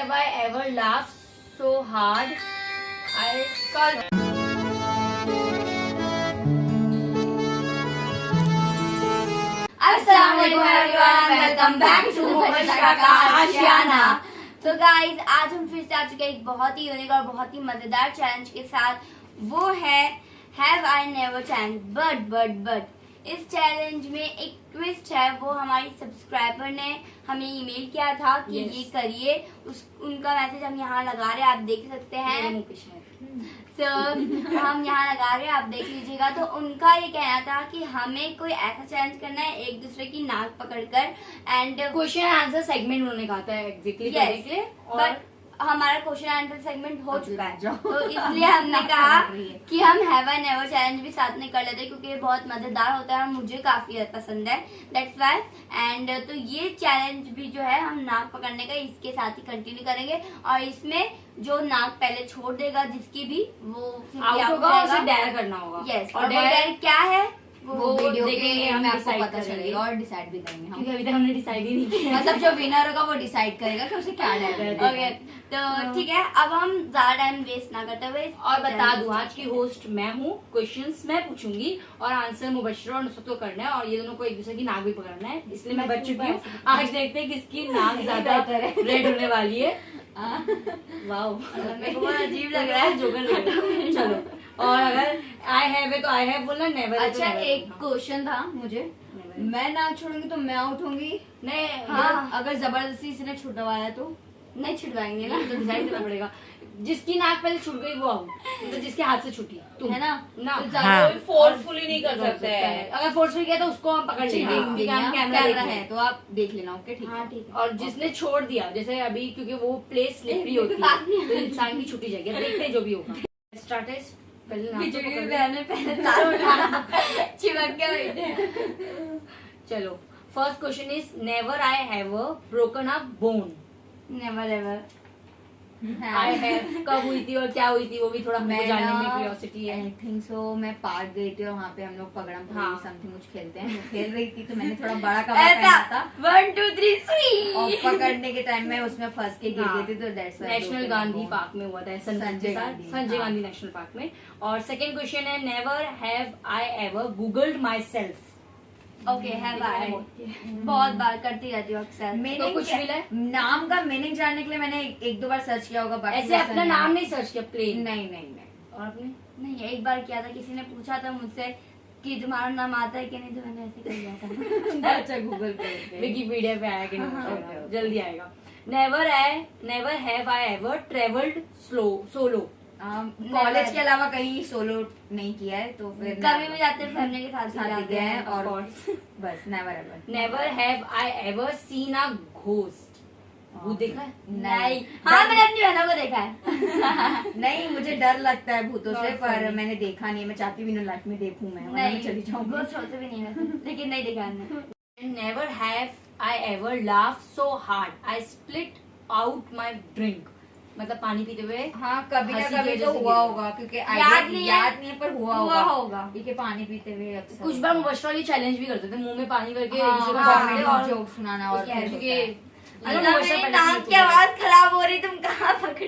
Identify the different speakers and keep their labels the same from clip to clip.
Speaker 1: have I ever laughed so hard I called.
Speaker 2: अस्सलामुअलैकुम everyone, welcome back to Mubashra का आशियाना। तो guys आज हम फिर से आ चुके हैं एक बहुत ही यूनिक और बहुत ही मजेदार चैलेंज के साथ। वो है have I never challenge. But इस चैलेंज में एक ट्विस्ट है। वो हमारी सब्सक्राइबर ने हमें ईमेल किया था कि ये करिए। उनका मैसेज हम यहाँ लगा रहे हैं, आप देख सकते हैं। तो हम यहाँ लगा रहे हैं, आप देख लीजिएगा। तो उनका ये कहना था कि हमें कोई ऐसा चैलेंज करना है एक दूसरे की नाक पकड़कर एंड
Speaker 1: क्वेश्चन आंसर सेगमेंट उन्होंने कहा था एग्जैक्टली करने के लिए।
Speaker 2: बट हमारा क्वेश्चन आंसर सेगमेंट हो चुका है, तो इसलिए हमने कहा कि हम हैव आई नेवर चैलेंज भी साथ में कर लेते हैं, क्योंकि ये बहुत मजेदार होता है और मुझे काफी पसंद है। That's why. एंड तो ये चैलेंज भी जो है हम नाक पकड़ने का इसके साथ ही कंटिन्यू करेंगे, और इसमें जो नाक पहले छोड़ देगा जिसकी भी वो
Speaker 1: आउट होगा, उसे डायर करना होगा।
Speaker 2: यस, और डायर क्या है
Speaker 1: वो वीडियो देखेंगे, हम डिसाइड
Speaker 3: पता चलेगा और डिसाइड भी करेंगे हम।
Speaker 1: क्योंकि अभी तक हमने डिसाइड ही नहीं किया।
Speaker 3: मतलब जो विनर होगा वो डिसाइड करेगा कि उसे क्या डालना है।
Speaker 2: ओके, तो ठीक है, अब हम ज्यादा टाइम वेस्ट ना करते हुए
Speaker 1: और बता दूं, आज की होस्ट मैं हूँ। क्वेश्चंस मैं पूछूंगी और आंसर मुबशरा और नुसरत को करना है, और ये दोनों को एक दूसरे की नाक भी पकड़ना है। इसलिए मैं बच चुकी हूँ। आज देखते हैं किसकी नाक ज्यादा रेड होने वाली है। वाओ,
Speaker 2: मेरे को बहुत अजीब लग रहा है।
Speaker 1: जोकर लग रहा है। चलो, और अगर आई हैव है तो आई हैव बोलना, नेवर है तो
Speaker 3: अच्छा,
Speaker 1: never
Speaker 3: एक
Speaker 1: बोलना।
Speaker 3: क्वेश्चन था मुझे।
Speaker 1: Never।
Speaker 3: मैं नाक छोड़ूंगी तो मैं आउट होंगी।
Speaker 1: नहीं,
Speaker 3: हाँ, अगर जबरदस्ती इसने छुटवाया तो
Speaker 2: नहीं छुड़वाएंगे ना,
Speaker 1: तो डिसाइड करना पड़ेगा। जिसकी नाक पहले छूट गई वो आउट, तो जिसके हाथ से छूटी तुम
Speaker 3: है ना।
Speaker 1: ना।
Speaker 4: हाँ।
Speaker 3: फोर्सफुली नहीं कर सकते हैं।
Speaker 1: अगर फोर्सफुली किया तो उसको हम पकड़ लेंगे, क्योंकि हम कैमरा
Speaker 3: कैमरा
Speaker 1: देख
Speaker 3: है
Speaker 1: रहे हैं।
Speaker 3: तो आप देख लेना। ओके, ठीक है।
Speaker 2: हाँ ठीक है।
Speaker 1: और जिसने छोड़ दिया, जैसे अभी क्योंकि वो प्लेस स्लिपरी होती है तो इंसान की छुट्टी जाएगी। अब देखते हैं जो भी होगा। स्टार्ट है, पहले नाक तो पकड़ लो।
Speaker 2: चिपक के बैठे।
Speaker 1: चलो, first question is never I have broken a bone.
Speaker 2: Never ever.
Speaker 1: I have कब हुई थी और क्या हुई थी वो भी थोड़ा हमको
Speaker 3: मैं
Speaker 1: जानने में
Speaker 3: ना
Speaker 1: क्यूरियोसिटी है।
Speaker 3: आई थिंक सो मैं पार्क गई थी और वहाँ पे हम लोग पकड़म
Speaker 1: हाँ।
Speaker 3: समथिंग कुछ खेलते हैं। मैं खेल रही थी तो मैंने थोड़ा बड़ा कपड़ा पहना था
Speaker 2: 1 2 3
Speaker 3: और
Speaker 2: 3
Speaker 3: पकड़ने के टाइम में उसमें फंस के गिर
Speaker 1: हाँ।
Speaker 3: गई थी। तो दैट्स
Speaker 1: नेशनल गांधी पार्क में हुआ था संजय गांधी,
Speaker 3: हाँ।
Speaker 1: गांधी नेशनल पार्क में। और सेकंड क्वेश्चन है never have I ever googled my self.
Speaker 2: Okay, have I बहुत बार करती रहती हूँ अक्सर।
Speaker 1: तो कुछ मिला है?
Speaker 3: नाम का मीनिंग जानने के लिए मैंने एक दो बार सर्च किया होगा। बाकी
Speaker 1: ऐसे
Speaker 3: वैसा
Speaker 1: अपना नाम नहीं सर्च किया प्लेन?
Speaker 3: नहीं नहीं नहीं।
Speaker 1: और आपने?
Speaker 2: नहीं, एक बार किया था, किसी ने पूछा था मुझसे कि तुम्हारा नाम आता है कि नहीं, तो मैंने ऐसे कर लिया था।
Speaker 3: अच्छा, गूगल पे
Speaker 1: विकिपीडिया पे आया कि नहीं
Speaker 3: हाँ,
Speaker 1: मुझे लगा,
Speaker 3: okay।
Speaker 1: जल्दी आएगा। Never have I ever travelled solo.
Speaker 3: College के अलावा कहीं सोलो नहीं किया है, तो फिर
Speaker 2: कभी भी जाते हैं फैमिली के साथ
Speaker 3: साथ ही
Speaker 2: जाते
Speaker 3: गए
Speaker 2: हैं।
Speaker 3: हैं। और
Speaker 1: of course।
Speaker 3: बस never ever.
Speaker 1: Never have I ever seen a ghost. भूत देखा है?
Speaker 2: नहीं, हाँ मैंने अपनी बहनों को देखा है।
Speaker 3: नहीं, मुझे डर लगता है भूतों से,
Speaker 1: Not
Speaker 3: पर
Speaker 1: funny।
Speaker 3: मैंने देखा नहीं है। मैं चाहती भी नहीं लाइफ में देखूं, मैं वरना मैं
Speaker 2: नहीं,
Speaker 3: चली जाऊंगी।
Speaker 2: वो सोचते भी नहीं वैसे, लेकिन नहीं देखा हमने।
Speaker 1: Never have I ever laugh so hard I split out my drink. मतलब पानी पीते हुए
Speaker 3: हाँ, कभी ना
Speaker 1: हंसी की
Speaker 3: कभी
Speaker 1: वजह
Speaker 3: तो
Speaker 1: से
Speaker 3: हुआ
Speaker 1: गिरा।
Speaker 3: होगा, क्योंकि
Speaker 2: याद नहीं है।
Speaker 3: याद नहीं है, पर हुआ होगा। ठीक है, पानी पीते हुए अक्सर
Speaker 1: कुछ बार मुबशरा ये चैलेंज भी करते थे, मुंह में पानी करके
Speaker 3: हाँ,
Speaker 1: दूसरे को
Speaker 3: हाँ,
Speaker 1: पकड़ते और
Speaker 3: जोक सुनाना। और
Speaker 1: उसके
Speaker 3: फिर
Speaker 1: क्योंकि
Speaker 2: अल्लाह, मेरी नाक की आवाज खराब हो रही, तुम कहाँ पकड़ी?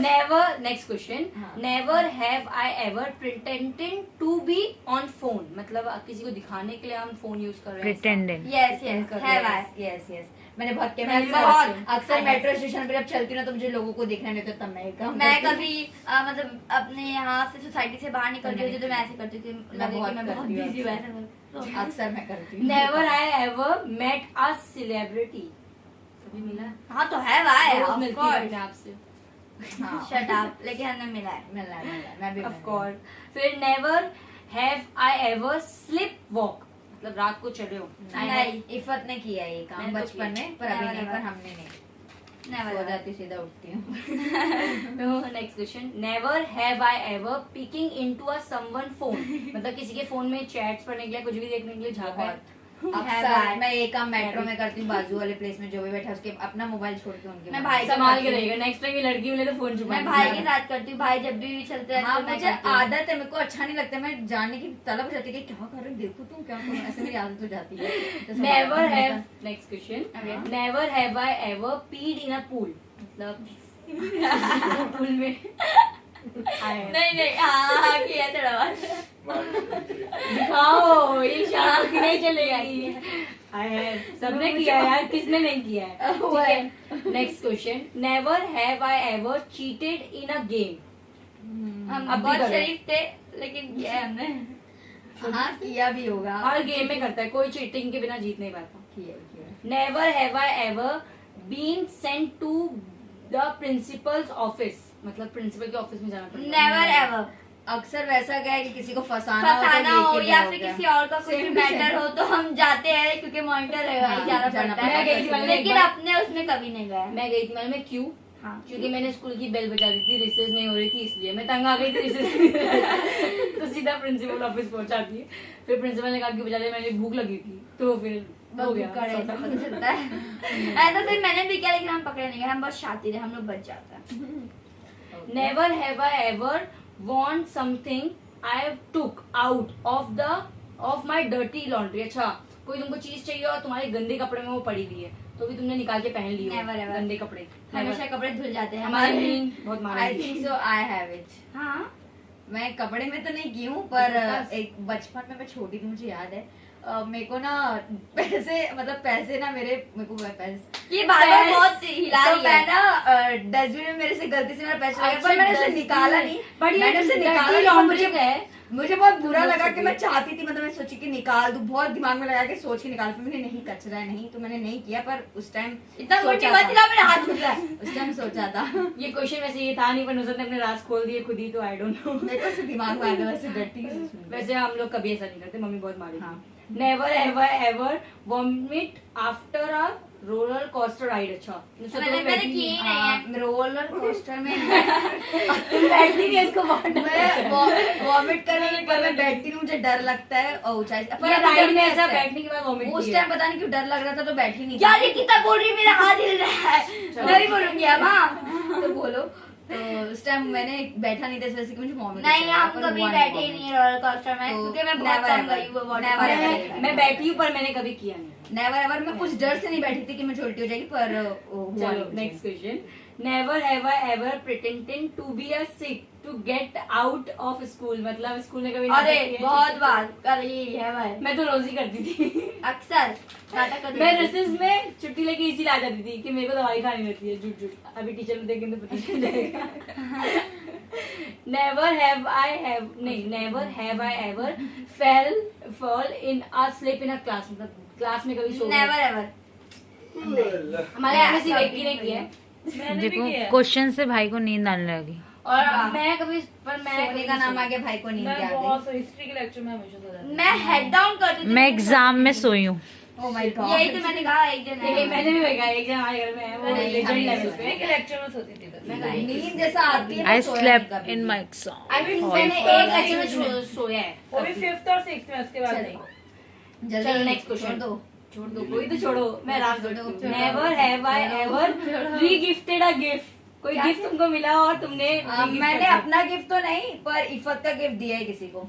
Speaker 1: नेवर नेक्स्ट क्वेश्चन
Speaker 3: हाँ।
Speaker 1: Never have I ever pretended to be on phone. मतलब किसी को दिखाने के लिए हम फोन यूज कर रहे हैं।
Speaker 4: Pretended.
Speaker 2: Yes yes, have I.
Speaker 3: Yes yes, मैंने बहुत किया।
Speaker 1: मैंने
Speaker 3: मैं
Speaker 1: बहुत
Speaker 3: बहुत अक्सर मेट्रो स्टेशन पर जब चलती हूँ ना, तो मुझे लोगों को देखना नहीं होता, तब मैं काम
Speaker 2: मैं
Speaker 3: करती हूँ।
Speaker 2: कभी मतलब अपने यहाँ से सोसाइटी से बाहर निकलती होती तो मैं ऐसे करती थी, लगे कि मैं बहुत बिजी हूँ ऐसे।
Speaker 3: अक्सर मैं करती हूँ।
Speaker 1: Never I ever met a celebrity. कभी मिला है?
Speaker 2: हाँ तो हैव आई,
Speaker 1: रोज
Speaker 2: ऑफ
Speaker 1: मिलती है
Speaker 2: कोर्स।
Speaker 1: अपने आप से।
Speaker 3: हाँ,
Speaker 2: शट अप, लेकिन हमने मिला है।
Speaker 3: मिला है, मिला है, मैं भी
Speaker 1: ऑफ
Speaker 3: मिला
Speaker 1: कोर्स। फिर never have I ever slip walk. मतलब रात को चले हो।
Speaker 3: है। नहीं, इफत ने किया ये काम
Speaker 1: मैंने तो
Speaker 3: बचपन
Speaker 1: किया।
Speaker 3: में, पर अभी
Speaker 2: Never,
Speaker 3: नहीं,
Speaker 2: never।
Speaker 3: पर हमने नहीं।
Speaker 2: Never,
Speaker 3: सो
Speaker 2: never।
Speaker 3: जाती सीधा उठती हूँ।
Speaker 1: Next question never have I ever picking into a someone phone. मतलब किसी के फोन में चैट्स पढ़ने के लिए, कुछ भी देखने के लिए झांका है।
Speaker 3: अक्सर मैं एक काम मेट्रो में करती हूँ, बाजू वाले प्लेस में जो भी बैठा उसके अपना मोबाइल छोड़ के उनके
Speaker 2: मैं भाई
Speaker 1: संभाल के रहेगा, नेक्स्ट टाइम ये लड़की मिले तो फोन छुपा
Speaker 2: मैं भाई के साथ करती हूँ, भाई जब भी चलते रहते
Speaker 3: हाँ
Speaker 2: हैं, मैं
Speaker 3: मुझे
Speaker 2: करती हूँ।
Speaker 3: आदत है, मेरे को अच्छा नहीं लगता, मैं जानने की तलब हो जाती है कि क्या कर रहे हो, देखो तुम क्या करो, ऐसे मेरी आदत हो जाती है। जैसे
Speaker 1: नेवर
Speaker 3: मैं-
Speaker 1: have, next question, never have I ever पीड इन अ पूल, मतलब पूल में
Speaker 2: नहीं हाँ किया थोड़ा बहुत।
Speaker 1: दिखाओ, ये शाम की नहीं चलेगी। I have, सबने किया है यार, किसने नहीं किया है? ठीक है, next question, never have I ever cheated in a game.
Speaker 2: हम
Speaker 1: अब भी
Speaker 2: बहुत
Speaker 1: करो।
Speaker 2: शरीफ थे लेकिन किया है हमने।
Speaker 3: हाँ किया भी होगा,
Speaker 1: हर गेम में करता है, कोई चीटिंग के बिना जीत नहीं पाता।
Speaker 3: किया।
Speaker 1: Never have I ever been sent to the principal's office, मतलब प्रिंसिपल के ऑफिस में जाना पड़ता है।
Speaker 2: नेवर एवर
Speaker 3: अक्सर वैसा गया है कि किसी को फंसाना
Speaker 2: फसाना हो
Speaker 3: लेके
Speaker 2: या
Speaker 3: जाओ
Speaker 2: फिर
Speaker 3: क्या।
Speaker 2: किसी और का कुछ
Speaker 3: Same to
Speaker 2: मैटर
Speaker 3: same।
Speaker 2: हो तो हम जाते हैं क्योंकि मॉनिटर है भाई,
Speaker 3: हाँ,
Speaker 2: जाना
Speaker 3: जाना
Speaker 2: पड़ता
Speaker 1: मैं गई थी,
Speaker 2: है,
Speaker 1: मैंने एक
Speaker 2: लेकिन
Speaker 1: बार-
Speaker 2: अपने उसमें कभी नहीं गए।
Speaker 1: मैं गई थी, मैं क्यों?
Speaker 2: हाँ
Speaker 1: क्योंकि मैंने स्कूल की बेल बजा दी थी, रिसेस नहीं हो रही थी, इसलिए मैं तंग आ गई थी रिसेस तो सीधा प्रिंसिपल ऑफिस पहुंचा दी। फिर प्रिंसिपल ने कहा कि बजा दे, मैंने भूख लगी थी तो फिर हो गया
Speaker 2: करे
Speaker 1: sorted।
Speaker 2: पता चलता है। ऐसा फिर मैंने भी किया लेकिन हम पकड़े नहीं गए, हम बस शातिर है, हम लोग बच जाते हैं।
Speaker 1: Never have I ever want something I took out of my dirty laundry. अच्छा, कोई तुमको चीज चाहिए और तुम्हारे गंदे कपड़े में वो पड़ी हुई है तो भी तुमने निकाल के पहन ली हो,
Speaker 2: Never ever।
Speaker 1: गंदे कपड़े।
Speaker 2: हमेशा कपड़े धुल जाते हैं
Speaker 1: हमारे
Speaker 2: हमारे।
Speaker 1: बहन बहुत मारा
Speaker 3: I think so I have it.
Speaker 2: हाँ
Speaker 3: मैं कपड़े में तो नहीं की हूँ पर
Speaker 1: बस।
Speaker 3: एक बचपन में मैं छोटी थी, मुझे याद है मेरे को ना पैसे ना मेरे को पैसे
Speaker 2: ये बार बार बहुत हिला
Speaker 3: तो
Speaker 2: रही
Speaker 3: मैं
Speaker 2: है।
Speaker 3: ना डस्टबिन में मेरे से गलती से मेरा पैसा लगा
Speaker 1: अच्छा,
Speaker 3: पर मैंने उसे
Speaker 1: dustbin
Speaker 3: निकाला
Speaker 1: में।
Speaker 3: नहीं,
Speaker 1: But ये
Speaker 3: मैंने उसे
Speaker 1: dirty
Speaker 3: निकाला नहीं,
Speaker 1: laundry
Speaker 3: मुझे
Speaker 1: है।
Speaker 3: मुझे बहुत बुरा
Speaker 1: बहुत
Speaker 3: लगा कि
Speaker 1: सही
Speaker 3: मैं
Speaker 1: है।
Speaker 3: चाहती थी, मतलब मैं सोची कि निकाल दूं, बहुत दिमाग में लगा के सोच के निकाल, फिर मैंने नहीं, कचरा है नहीं, तो मैंने नहीं किया, पर उस टाइम
Speaker 2: इतना
Speaker 3: सोचा
Speaker 2: मोटी
Speaker 3: था।
Speaker 2: मत हिलाओ, मेरा हाथ छूट रहा है।
Speaker 3: उस टाइम सोचा था।
Speaker 1: ये क्वेश्चन वैसे ये था नहीं, पर नुसरत ने अपने राज खोल दिए खुद ही, तो आई डोंट नो।
Speaker 3: मेरे को ऐसे दिमाग में आ गया वैसे डर्टी।
Speaker 1: वैसे हम लोग कभी ऐसा नहीं करते, मम्मी बहुत मारी।
Speaker 3: हाँ।
Speaker 1: Never have I ever vomit after a roller coaster ride. अच्छा, नुसरत
Speaker 2: मैंने
Speaker 1: तो बैठी
Speaker 2: की ही
Speaker 1: है।
Speaker 2: नहीं है।
Speaker 3: रोलर कोस्टर में
Speaker 1: तुम बैठती नहीं है, इसको बहुत डर लगता है।
Speaker 3: मैं वॉमिट करने पर मैं बैठती हूँ, मुझे डर लगता है और ऊंचाई से।
Speaker 1: ये
Speaker 3: अभी
Speaker 1: राइड
Speaker 3: डर
Speaker 1: में
Speaker 3: नहीं
Speaker 1: ऐसा
Speaker 3: लगता है।
Speaker 1: बैठने के बाद वॉमिट
Speaker 3: उस टाइम पता नहीं क्यों डर लग रहा था तो बैठी नहीं
Speaker 2: यार ये कितना बोल रही है, मेरा हाथ हिल रहा है।
Speaker 1: चलो।
Speaker 2: मैं भी बोलूंगी अब। हाँ
Speaker 3: तो बोलो। तो उस टाइम मैंने बैठा नहीं था इस वजह से कि मुझे वॉमिट
Speaker 2: नहीं, हम कभी बैठे ही नहीं रोलर कोस्टर में,
Speaker 3: तो
Speaker 2: क्योंकि मैं बहुत
Speaker 3: never
Speaker 2: कम
Speaker 3: ever,
Speaker 2: गई हूँ वाटर
Speaker 3: never
Speaker 2: पार्क
Speaker 3: ever।
Speaker 2: में।
Speaker 1: मैं बैठी हूँ पर मैंने कभी किया नहीं।
Speaker 3: Never ever. मैं कुछ डर से नहीं बैठी थी कि मुझे उल्टी हो जाएगी, पर हुआ
Speaker 1: चलो
Speaker 3: नहीं
Speaker 1: next question, never have I ever pretended to be a sick to get out of school, मतलब स्कूल में कभी नाटक
Speaker 2: अरे
Speaker 1: किया है?
Speaker 2: बहुत बार कर ही है भाई,
Speaker 1: मैं तो रोज ही करती थी।
Speaker 2: अक्सर नाटक करती
Speaker 1: मैं
Speaker 2: थी।
Speaker 1: रिसेस में छुट्टी लेके इसी आ जाती थी कि मेरे को दवाई खानी रहती है, झूठ झूठ। अभी टीचर में देखेंगे तो पता चल जाएगा। Never have I ever fall in a slip in a class, मतलब क्लास में कभी सो गए।
Speaker 2: Never ever.
Speaker 1: हमारे यहाँ में सिर्फ एक ही ने किया है।
Speaker 4: देखो क्वेश्चन से भाई को नींद आने लगी।
Speaker 1: और
Speaker 3: वाह।
Speaker 1: मैं कभी, पर मैं
Speaker 3: सोने
Speaker 1: कभी
Speaker 3: का नाम
Speaker 1: सो-
Speaker 3: आ गया, भाई को नींद
Speaker 5: मैं
Speaker 3: आ
Speaker 5: बहुत हिस्ट्री के लेक्चर में हमेशा सो जाती हूँ।
Speaker 2: मैं हेड डाउन करती थी।
Speaker 4: मैं एग्जाम में सोई हूँ।
Speaker 3: गई। Oh my God.
Speaker 2: यही तो मैंने कहा एक जन
Speaker 1: ये
Speaker 2: है।
Speaker 1: मैंने भी देखा है, एक जन हमारे घर में है, वो
Speaker 3: नहीं,
Speaker 1: लेजेंड
Speaker 3: हमें
Speaker 1: लेवल
Speaker 3: नहीं
Speaker 1: पे।
Speaker 5: हिस्ट्री के लेक्चर में सोती थी बस।
Speaker 1: मैं नहीं।
Speaker 3: नींद जैसा आती है,
Speaker 4: आई
Speaker 3: मैं सोया
Speaker 4: स्लेप्ट
Speaker 3: नहीं कभी
Speaker 4: इन
Speaker 3: भी।
Speaker 4: My exam.
Speaker 1: आई थिंक मैंने एक लेक्चर में सोया है।
Speaker 5: वो भी 5th और 6th में, उसके बाद नहीं।
Speaker 3: जल्दी
Speaker 1: चलो नेक्स्ट
Speaker 3: छोड़
Speaker 1: क्वेश्चन
Speaker 3: दो।
Speaker 1: छोड़ दो, कोई तो छोड़ो, मैं राज
Speaker 3: छोड़ो, छोड़ो।
Speaker 1: Never have I ever re-gifted a gift, कोई
Speaker 3: क्या
Speaker 1: गिफ्ट तुमको मिला और तुमने re-gift
Speaker 3: मैंने
Speaker 1: कर दिया।
Speaker 3: अपना गिफ्ट तो नहीं, पर इफत का गिफ्ट दिया है किसी को।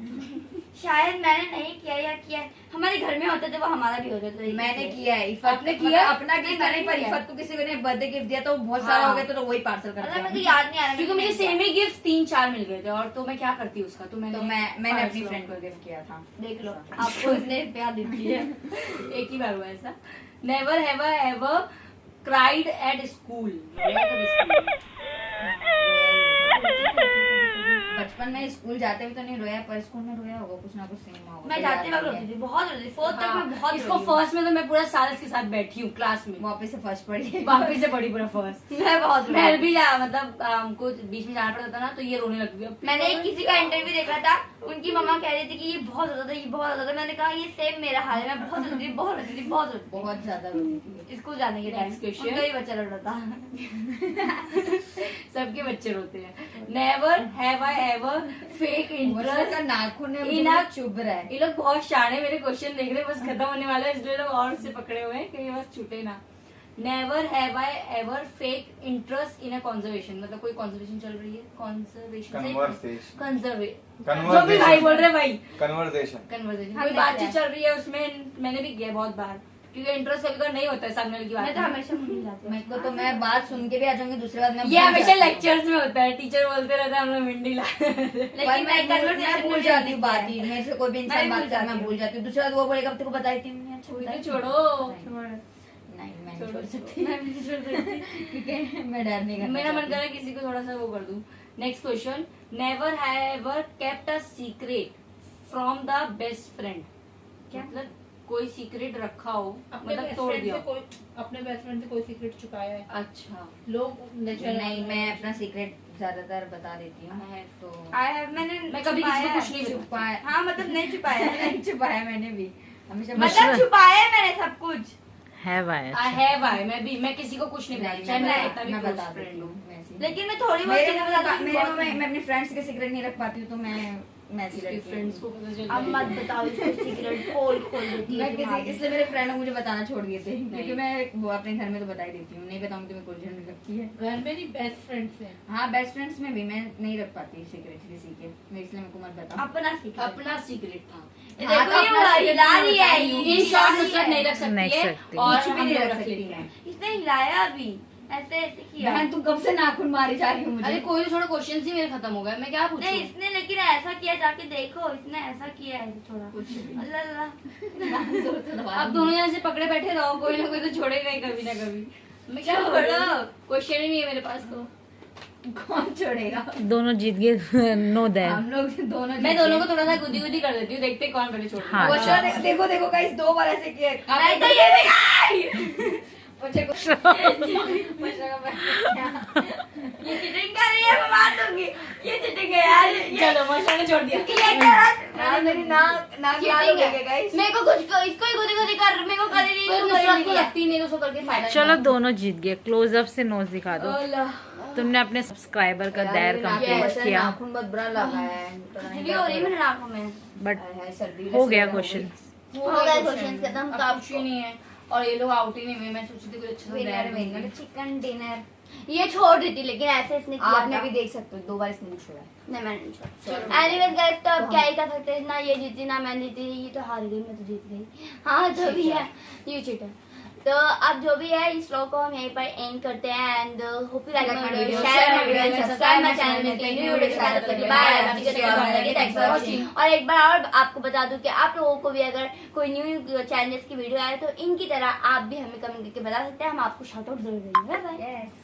Speaker 2: शायद मैंने नहीं किया या किया है। हमारे घर में होते थे वो हमारा भी होता था।
Speaker 3: मैंने किया है इफत।
Speaker 1: आपने
Speaker 3: मतलब
Speaker 1: किया?
Speaker 3: अपना गिफ्ट
Speaker 2: मैंने
Speaker 3: नहीं, पर
Speaker 2: किया।
Speaker 3: इफत को किसी को ने बर्थडे गिफ्ट दिया तो बहुत सारा
Speaker 1: हाँ।
Speaker 3: हो गया तो वही पार्सल कर
Speaker 2: मतलब मेरे को
Speaker 3: दिया।
Speaker 2: याद नहीं आ रहा
Speaker 1: क्योंकि मुझे सेम ही गिफ्ट 3-4 मिल गए थे और तो मैं क्या करती उसका, तो मैंने
Speaker 3: तो मैंने अपनी
Speaker 1: parcel
Speaker 3: फ्रेंड को गिफ्ट किया था।
Speaker 2: देख लो आपको इसने प्यार देती है।
Speaker 1: एक ही बार हुआ ऐसा। Never have I ever cried at school,
Speaker 3: बचपन में स्कूल जाते हुए तो नहीं रोया, पर स्कूल में रोया होगा, कुछ ना कुछ सीन हुआ होगा।
Speaker 2: मैं जाते वक्त रोती थी, बहुत रोती थी। 4th तक मैं बहुत
Speaker 1: इसको
Speaker 2: रोई हूँ।
Speaker 1: फर्स्ट में तो मैं पूरा साल इसके साथ बैठी हूँ क्लास में,
Speaker 3: वापस से फर्स्ट पड़ी।
Speaker 1: वापिस से पढ़ी पूरा फर्स्ट।
Speaker 2: मैं बहुत
Speaker 1: मैं भी जा, मतलब हमको बीच में जाना पड़ता था ना, तो ये रोने लगती है।
Speaker 2: मैंने एक किसी का इंटरव्यू देखा था, उनकी मम्मा कह रही थी कि ये बहुत ज्यादा था, ये बहुत ज्यादा था। मैंने कहा ये सेम मेरा हाल है, मैं बहुत रोती थी, बहुत रोती थी, बहुत रोती
Speaker 3: बहुत ज्यादा रोती थी।
Speaker 2: थी। स्कूल जाने के टाइम
Speaker 1: Next question.
Speaker 2: उनका ही बच्चा लड़ रहा था।
Speaker 1: सबके बच्चे रोते हैं। Never have I ever fake
Speaker 3: Varsha का
Speaker 1: इंटरेस्ट
Speaker 3: नाखून है,
Speaker 1: इन
Speaker 3: मुझे
Speaker 1: अ-
Speaker 3: चुभ रहा है।
Speaker 1: ये लोग बहुत शाणे, मेरे क्वेश्चन देख रहे हैं, बस खत्म होने वाला है इसलिए लोग और से पकड़े हुए हैं कि ये बस छूटे ना। Never have I ever fake interest in a conservation, मतलब कोई कंजर्वेशन चल रही है, कंजर्वेशन
Speaker 6: Conversation.
Speaker 1: कंजर्वे जो भी भाई बोल रहे हैं भाई,
Speaker 6: कन्वर्सेशन
Speaker 1: कन्वर्सेशन
Speaker 2: हमने
Speaker 1: कोई बातचीत
Speaker 2: किया
Speaker 1: चल रही है उसमें मैंने भी किया बहुत बार, क्योंकि इंटरेस्ट कभी कभी नहीं होता है सामने वाले की
Speaker 2: मैं
Speaker 1: बात
Speaker 2: तो
Speaker 1: में।
Speaker 2: हमेशा भूल जाती हूँ।
Speaker 3: मेरे को तो मैं बात सुन के भी आ जाऊंगी, दूसरी बात मैं
Speaker 1: ये
Speaker 3: भूल
Speaker 1: हमेशा
Speaker 3: जाती हूँ।
Speaker 1: लेक्चर्स में होता है, टीचर बोलते रहते हैं हम लोग मिंडी ला
Speaker 2: लेकिन
Speaker 3: पर
Speaker 2: मैं
Speaker 3: मैं
Speaker 2: conversation
Speaker 3: भूल
Speaker 2: में
Speaker 3: जाती हूँ
Speaker 2: नहीं
Speaker 3: बात
Speaker 2: किया
Speaker 3: ही, मेरे से कोई भी इंसान
Speaker 2: मैं
Speaker 3: बात
Speaker 2: भूल
Speaker 3: कर, मैं
Speaker 2: जाती
Speaker 3: भूल जाती हूँ। दूसरी बात वो बोलेगा अब तेरे को बताई थी मैंने, अच्छा
Speaker 1: कोई
Speaker 3: बताई
Speaker 1: तो
Speaker 3: थी।
Speaker 1: छोड़ो।
Speaker 3: नहीं मैं नहीं छोड़ सकती,
Speaker 1: मैं भी नहीं छोड़ सकती।
Speaker 3: क्योंकि मैं डर नहीं करना
Speaker 1: मेरा मन
Speaker 3: चाहती।
Speaker 1: कर रहा है किसी को थोड़ा सा वो कर दूं। Next question, never have kept a secret from the best friend, मतलब कोई सीक्रेट रखा हो,
Speaker 5: अपने
Speaker 1: मतलब
Speaker 5: बेस्ट
Speaker 1: तोड़
Speaker 5: फ्रेंड
Speaker 1: दिया
Speaker 5: से
Speaker 1: हो।
Speaker 5: अपने बेस्ट फ्रेंड से कोई सीक्रेट छुपाया है?
Speaker 1: अच्छा
Speaker 5: लोग
Speaker 3: नहीं, मैं अपना सीक्रेट ज्यादातर बता देती हूँ,
Speaker 1: है
Speaker 3: तो
Speaker 2: मैंने
Speaker 1: मैं कभी किसी को
Speaker 2: छुपाया
Speaker 1: कुछ नहीं बताती।
Speaker 3: छुपाया
Speaker 2: हाँ मतलब नहीं छुपाया है।
Speaker 3: नहीं छुपाया मैंने भी हमेशा
Speaker 2: मतलब छुपाया है मैंने सब कुछ।
Speaker 4: Have I
Speaker 1: I have I, मैं किसी को कुछ नहीं बताती, चाहे मैं कितना भी
Speaker 3: मैं
Speaker 1: क्लोज
Speaker 3: बता
Speaker 1: फ्रेंड
Speaker 3: देती
Speaker 1: हूँ।
Speaker 3: हूँ वैसे।
Speaker 2: लेकिन मैं थोड़ी बहुत
Speaker 3: मेरे
Speaker 2: चीजें
Speaker 3: में
Speaker 2: बताती हूँ,
Speaker 3: मेरे
Speaker 2: बहुत
Speaker 3: में
Speaker 2: नहीं।
Speaker 3: मैं अपने फ्रेंड्स के सीक्रेट नहीं रख पाती हूँ, तो मैं ऐसी लड़की हूँ।
Speaker 1: फ्रेंड्स को पता चल
Speaker 2: अब मत बताओ इसको सीक्रेट, पोल खोल देती
Speaker 3: मैं
Speaker 2: है
Speaker 3: किसी
Speaker 2: तुम्हारी।
Speaker 3: इसलिए मेरे फ्रेंड मुझे बताना छोड़ दिए थे, क्योंकि मैं वो अपने घर में तो बता ही देती हूँ, नहीं बताऊंगी तो मेरे को उलझन लगती है।
Speaker 5: घर में नहीं, बेस्ट फ्रेंड से।
Speaker 3: हाँ बेस्ट फ्रेंड्स में भी मैं नहीं रख पाती सीक्रेट किसी के, मैं इसलिए मेरे को मत बताओ।
Speaker 2: अपना सीक्रेट।
Speaker 1: अपना सीक्रेट था।
Speaker 2: ये
Speaker 3: हाँ,
Speaker 2: देखो
Speaker 3: तो
Speaker 2: ये
Speaker 3: अपना
Speaker 2: उड़ा-
Speaker 3: secret
Speaker 2: हिला
Speaker 3: मैं
Speaker 2: रही है,
Speaker 3: बताई हूँ।
Speaker 2: ये
Speaker 1: इन
Speaker 2: हिला
Speaker 1: शॉर्ट
Speaker 2: रही
Speaker 1: मतलब नहीं
Speaker 2: है।
Speaker 1: रख सकती
Speaker 4: नहीं
Speaker 1: है
Speaker 4: सकती।
Speaker 1: और
Speaker 3: कुछ भी
Speaker 1: हम
Speaker 3: नहीं
Speaker 1: लोग
Speaker 3: रख
Speaker 1: रख
Speaker 3: सकती
Speaker 1: लेते हैं।
Speaker 3: मैं।
Speaker 2: इसने हिलाया अभी, ऐसे ऐसे किया।
Speaker 3: बहन तुम कब से नाखून मारी जा रही हो मुझे।
Speaker 1: अरे कोई थोड़ा क्वेश्चन ही मेरे खत्म हो गए, मैं क्या पूछूं?
Speaker 2: नहीं इसने लेकिन ऐसा किया, जाके देखो इसने ऐसा किया है थोड़ा। अल्लाह अल्लाह।
Speaker 1: अब दोनों यहाँ से पकड़े बैठे रहो, कोई ना कोई तो छोड़ेगा ही कभी ना कभी। मैं क्या
Speaker 2: छोड़ो।
Speaker 1: क्वेश्चन ही नहीं है मेरे पास तो।
Speaker 3: कौन छोड़ेगा?
Speaker 4: दोनों जीत गए नो दैट।
Speaker 3: हम लोग दोनों
Speaker 1: मैं दोनों को थोड़ा सा गुदी गुदी कर देती हूँ, देखते हैं कौन पहले छोड़
Speaker 4: हाँ,
Speaker 3: वर्षा देखो देखो गाइस, 2 बार ऐसे किया।
Speaker 2: मैं तो ये भी
Speaker 3: बच्चे को
Speaker 2: ये चीटिंग कर रही है, मैं मार दूंगी। ये चीटिंग है यार, ये
Speaker 1: चलो वर्षा ने छोड़ दिया।
Speaker 2: ये करा।
Speaker 3: मेरी नाक लाल हो
Speaker 2: चीटिंग
Speaker 3: गई
Speaker 2: है
Speaker 3: गाइस।
Speaker 2: मेरे को कुछ इसको ही गुदी गुदी कर, मेरे को कर रही
Speaker 1: कोई
Speaker 2: है,
Speaker 1: दूसरा को लगती नहीं तो उसको करके फायदा नहीं।
Speaker 4: चलो दोनों जीत गए। क्लोज अप से नोज दिखा दो।
Speaker 1: अल्लाह।
Speaker 4: तुमने अपने सब्सक्राइबर का
Speaker 3: यार,
Speaker 4: दैर
Speaker 3: मेरे नाक
Speaker 4: कंप्लीट
Speaker 3: में
Speaker 4: किया,
Speaker 3: नाखून बहुत बुरा लगा है।
Speaker 2: इसलिए भी हो रही है मेरे आंखों में।
Speaker 4: बट
Speaker 3: हाय, सर्दी
Speaker 4: हो गया
Speaker 3: लग रही है।
Speaker 4: क्वेश्चन।
Speaker 2: हो गए क्वेश्चन खत्म।
Speaker 1: अब
Speaker 2: तो
Speaker 1: कुछ ही नहीं है और ये लोग आउट ही नहीं हुए। मैं सोची थी कुछ अच्छा सा
Speaker 3: विनर
Speaker 1: brand
Speaker 3: विनर
Speaker 1: दूंगी।
Speaker 3: Chicken dinner.
Speaker 2: ये छोड़ देती, लेकिन ऐसे इसने किया
Speaker 3: आपने
Speaker 2: था।
Speaker 3: भी देख सकते हो 2 बार इसने छोड़ा है।
Speaker 2: नहीं मैंने नहीं छोड़ा।
Speaker 1: चलो।
Speaker 2: एनीवेज गाइस, तो अब क्या ही कर सकते हैं, ना ये जीती ना मैं जीती, ये तो हार गई, मैं तो जीत गई। हाँ जो भी है, ये चीटर। तो अब जो भी है इस व्लॉग को हम यहीं पर एंड करते हैं and hope you like my video, share my video and subscribe my channel में न्यू वीडियो के साथ। तब तक बाय, थैंक्स फॉर वाचिंग। और एक बार और आपको बता दूं कि आप लोगों को भी अगर कोई न्यू चैनल्स की वीडियो आए तो इनकी तरह आप भी हमें कमेंट करके बता सकते हैं, हम आपको शाउट आउट जरूर देंगे। Bye bye.
Speaker 3: यस।